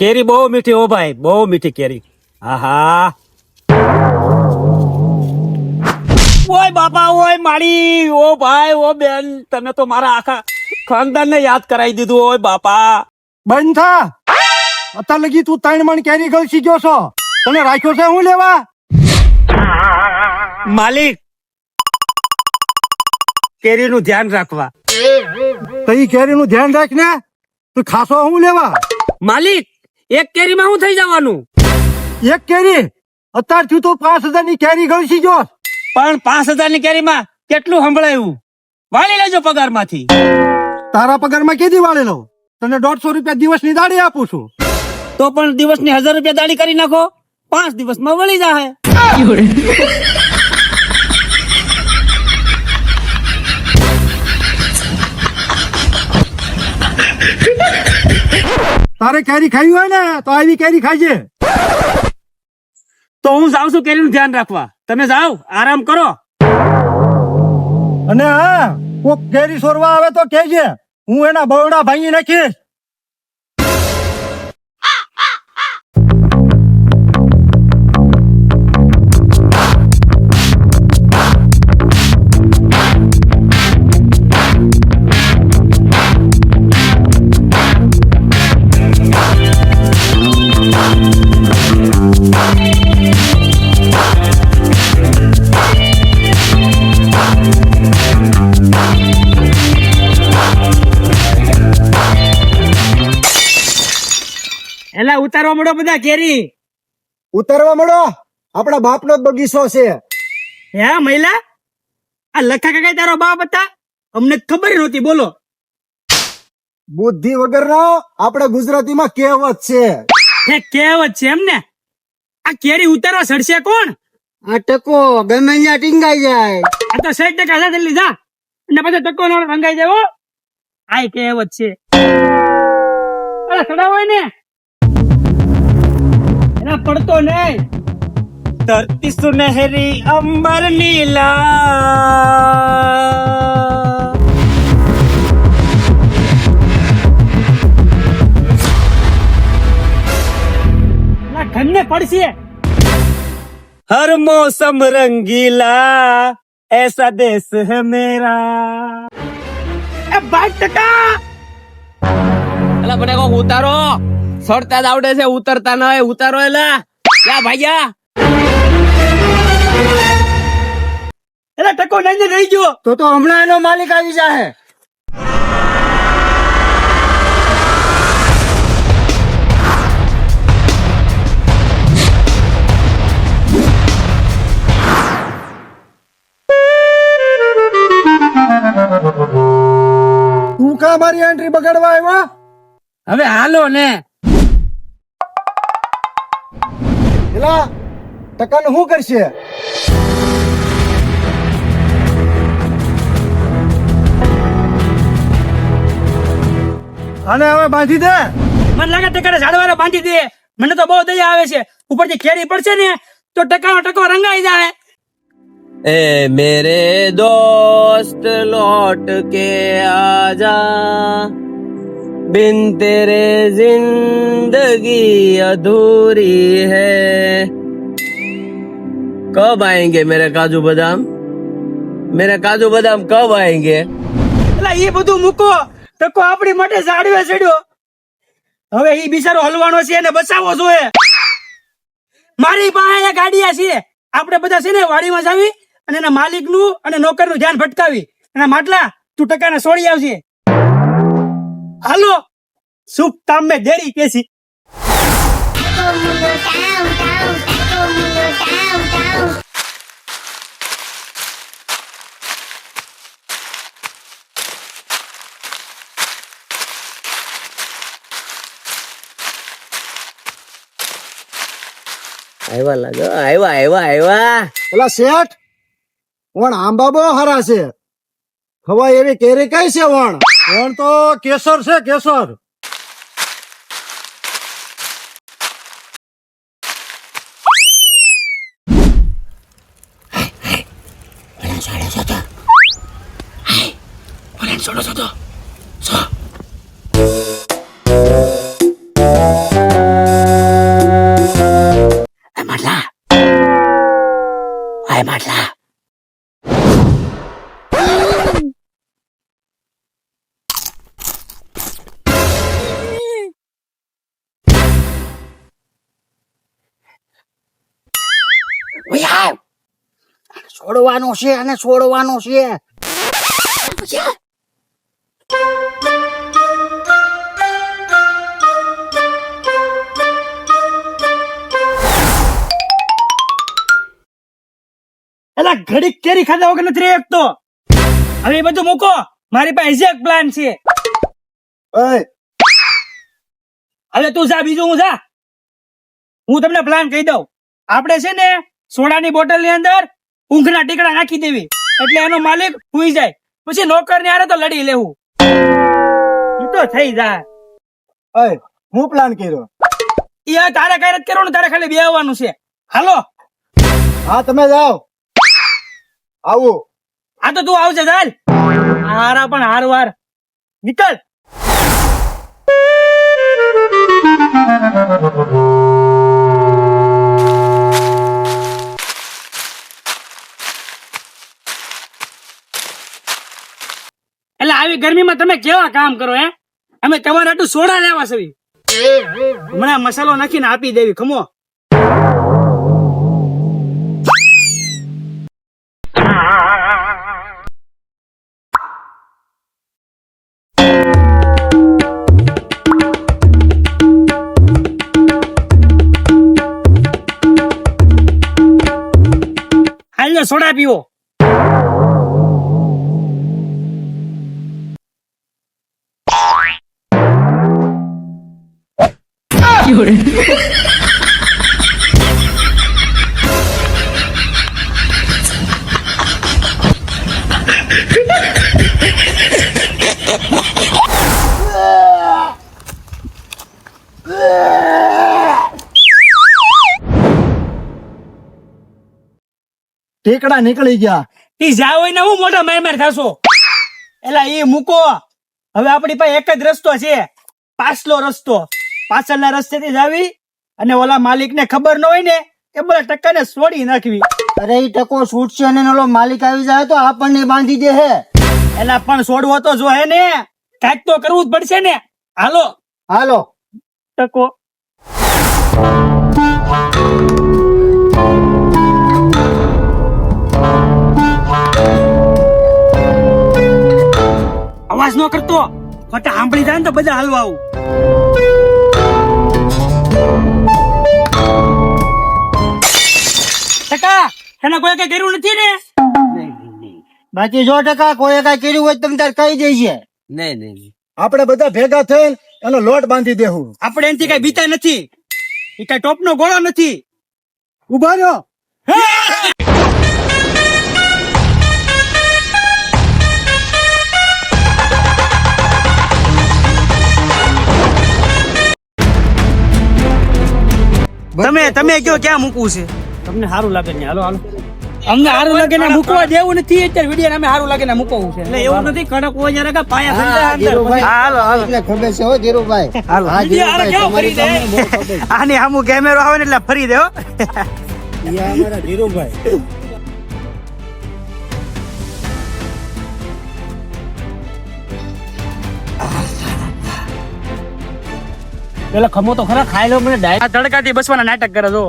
કેરી બહુ મીઠી હો ભાઈ, બહુ મીઠી કેરી. આહા. ઓય બાપા, ઓય માળી, ઓ ભાઈ, ઓ બેન, તમે તો મારા આખા ખાનદાનને યાદ કરાવી દીધું. ઓય બાપા. બંધ થા. અત્યાર લગી તું 3 મણ કેરી ગળસી ગયો છો. તને રાખ્યો છે હું લેવા? માલિક, કેરીનું ધ્યાન રાખવા. તો ઈ કેરીનું ધ્યાન રાખ ને. તું ખાસો હું લેવા? માલિક, એક કેરીમાં શું થઈ જવાનું? એક કેરી અત્યારથી તું 5,000 ની કેરી ગળસી ગયો. પણ 5,000 ની કેરીમાં કેટલું સંભળાયું? વાળી લેજો પગારમાંથી. તારા પગારમાં કેદી વાળેલો? તને 150 રૂપિયા દિવસની દાડી આપું છું. તો પણ દિવસની 1,000 રૂપિયા દાડી કરી નાખો, 5 દિવસમાં વળી જાય. તારે કેરી ખાવી હોય ને તો આવી કેરી ખાજે. તો હું જાઉં છું કેરીનું ધ્યાન રાખવા. તમે જાઓ, આરામ કરો. અને હા, કોક કેરી સોરવા આવે તો કહેજે, હું એના બવડા ભાંગી નાખીશ. એલા ઉતારવા મળો બધા કેરી. ઉતારવા મળો, આપણા બાપનો જ બગીચો છે. હે મહિલા, આ લખા કાકા તારો બાપ હતા? અમને ખબર નહોતી. બોલો. બુદ્ધિ વગરનો આપણે ગુજરાતીમાં કહેવત છે. હે, કહેવત છે એમ ને? આ કેરી ઉતારવા સડશે કોણ? આ ટકો ગમે ત્યાં ટીંગાઈ જાય. આ તો 60% સાથે લીધા અને પછી ટકો નો રંગાઈ જાય. આ કહેવત છે. અરે સડા હોય ને એના પડતો નહીં. ધરતી સુનહેરી અંબર નીલા, ઘરને પડશે. हर मौसम रंगीला, ऐसा देश है मेरा. ए 22%. અલા મને કોક ઉતારો. સડતા જ આવડે છે, ઉતરતા ન હોય. ઉતારો એલા. ક્યાં ભાગ્યા? એલા ટકો લઈને રહી ગયો. તો હમણાં એનો માલિક આવી જાય. તું કા મારી એન્ટ્રી બગાડવા આવ્યા? હવે હાલો ને. એલા ટકાનું શું કરશે? આને હવે બાંધી દે. મને લાગે ટકાને ઝાડવાને બાંધી દે. મને તો બહુ દયા આવે છે. ઉપરથી કેરી પડશે ને તો ટકાનો ટકો રંગાઈ જાય. ए मेरे दोस्त लौट के आजा, बिन तेरे जिंदगी अधूरी है. कब आएंगे मेरे काजू बादाम? मेरे काजू बादाम कब आएंगे? એટલે એ બધું મૂકો. ટકો આપણી માટે ઝાડવે ચડ્યો. હવે એ બિચારો હલવાનો છે એને બચાવવો જોઈએ. મારી પાસે ગાડીયા છે. આપણે બધા છે ને વાડીમાં જાવી અને એના માલિક નું અને નોકર નું ધ્યાન ભટકાવી એના માટલા તું ટકાને છોડી આવજે. હાલો, શુભ કામ મેં દેરી કેસી. આવ્યા લાગો. આવ્યા. એલા શેઠ, વણ આંબા બહુ હારા છે. ખવાય એવી કેરી કઈ છે વણ? વણ તો કેસર છે, કેસર. છોડો છોડવાનો છે અને છોડવાનો છે. એલા ઘડીક કેરી ખાધા વગર નથી રહી શકતો. હવે એ બધું મૂકો, મારી પાસે એક પ્લાન છે. ઓય, હવે તું જા, બીજું હું જા. હું તમને પ્લાન કહી દઉં. આપણે છે ને સોડાની બોટલ ની અંદર ઊંઘના ટીકડા નાખી દેવી, એટલે એનો માલિક સુઈ જાય. પછી નોકર ને આરે તો લડી લેવું. ઈ તો થઈ જાય. ઓય, હું પ્લાન કર્યો. એ તારે કઈ નથી કરવાનું, તારે ખાલી બેહવાનું છે. હાલો. હા, તમે જાઓ. આવું. આ તો તું આવજે ચાલ. હારા પણ હારવાર નીકળ. એટલે આવી ગરમીમાં તમે કેવા કામ કરો હે? અમે તમારે આટલું સોડા લેવા છે. હમણાં મસાલો નાખીને આપી દેવી. ખમો. હાલો સોડા પીવો. ટેકડા નીકળી ગયા. ઈ જાવ હોય ને હું મોટા માર થાશો. એલા એ મૂકો. હવે આપણી પાસે એક જ રસ્તો છે, પાછલો રસ્તો. પાછળના રસ્તેથી જાવી અને ઓલા માલિક ને ખબર ન હોય ને એ બધા ટક્કાને છોડી નાખવી. અરે ઈ ટકો છૂટશે અને ઓલો માલિક આવી જાય તો આપણને બાંધી દે હે. એલા પણ છોડવો તો જો હે ને, કાંઈક તો કરવું જ પડશે ને. હાલો હાલો. ટકો. અવાજ ન કરતો, ખોટા સાંભળી જાય ને તો બધા હાલવા આવું. ટકા એને કોઈ કઈ કર્યું નથી ને? બાકી જો ટકા કોઈ કઈ કર્યું હોય તો તમે તાર કહી દેજે. નહીં નહીં. આપણે બધા ભેગા થઈને એનો લોટ બાંધી દેવું. આપણે એનાથી કઈ બીતા નથી. એ કઈ ટોપનો ગોળો નથી. ઉભા રહ્યો. તમે કયો ક્યાં મૂકવું છે? તમને સારું લાગે ને હાલો હાલો. અમને સારું લાગે ને મૂકવા દેવું નથી. અત્યારે વિડીયો અમે સારું લાગે ને મૂકવું છે. એટલે એવું નથી, કડક હોય જરા પાયા સંતા અંદર. હાલો હાલો. એટલે ખબર છે હો ધીરુભાઈ. હાલો. હા, વિડીયો આરે કેવો ફરી દે. આની સામું કેમેરો આવે ને એટલે ફરી દે હો. અમારા ધીરુભાઈ. પેલા ખમો તો ખરા ખાઈ લો. મને આ તડકાથી બસવાના નાટક કરે જો.